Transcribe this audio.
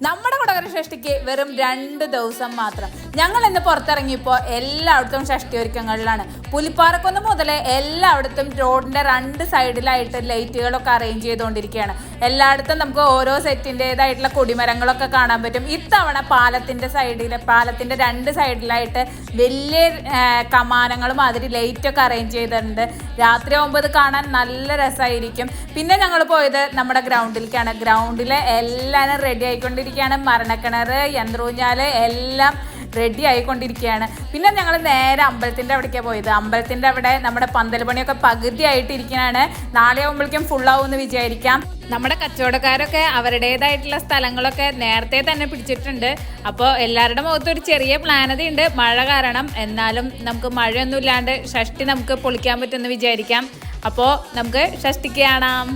നമ്മുടെ കൊടകര ഷഷ്ടിക്ക് വെറും 2 ദിവസം മാത്രം. ഞങ്ങൾ ഇന്ന് പുറത്തിറങ്ങിയപ്പോൾ എല്ലായിടത്തും ഷഷ്ടി ഒരുക്കങ്ങളിലാണ്. പുലിപ്പാറക്കുന്ന് മുതൽ എല്ലായിടത്തും റോഡിന്റെ 2 സൈഡിലായിട്ട് ലൈറ്റുകളൊക്കെ അറേഞ്ച് ചെയ്തുകൊണ്ടിരിക്കുകയാണ്. എല്ലായിടത്തും നമുക്ക് ഓരോ സെറ്റിൻ്റെതായിട്ടുള്ള കൊടിമരങ്ങളൊക്കെ കാണാൻ പറ്റും. ഇത്തവണ പാലത്തിന്റെ 2 സൈഡിലായിട്ട് വലിയ കമാനങ്ങൾ മാതിരി ലൈറ്റൊക്കെ അറേഞ്ച് ചെയ്തിട്ടുണ്ട്. രാത്രി ആകുമ്പോൾ ഇത് കാണാൻ നല്ല രസമായിരിക്കും. പിന്നെ ഞങ്ങൾ പോയത് നമ്മുടെ ഗ്രൗണ്ടിലേക്കാണ്. ഗ്രൗണ്ടിൽ എല്ലാവരും റെഡി ആയിക്കൊണ്ടിരിക്കുകയാണ്. മരണക്കിണർ, യന്ത്രൂഞ്ഞാല് എല്ലാം റെഡി ആയിക്കൊണ്ടിരിക്കുകയാണ്. പിന്നെ ഞങ്ങൾ നേരെ അമ്പലത്തിൻ്റെ അവിടേക്കാണ് പോയത്. അമ്പലത്തിൻ്റെ അവിടെ നമ്മുടെ പന്തൽ പണിയൊക്കെ പകുതി ആയിട്ടിരിക്കുകയാണ്. നാളെ ആകുമ്പോഴേക്കും ഫുള്ളാവുമെന്ന് വിചാരിക്കാം. നമ്മുടെ കച്ചവടക്കാരൊക്കെ അവരുടേതായിട്ടുള്ള സ്ഥലങ്ങളൊക്കെ നേരത്തെ തന്നെ പിടിച്ചിട്ടുണ്ട്. അപ്പോൾ എല്ലാവരുടെ മുഖത്തൊരു ചെറിയ പ്ലാനതയുണ്ട്, മഴ കാരണം. എന്നാലും നമുക്ക് മഴയൊന്നും ഇല്ലാണ്ട് ഷഷ്ടി നമുക്ക് പൊളിക്കാൻ പറ്റുമെന്ന് വിചാരിക്കാം. അപ്പോൾ നമുക്ക് ഷഷ്ടിക്ക് കാണാം.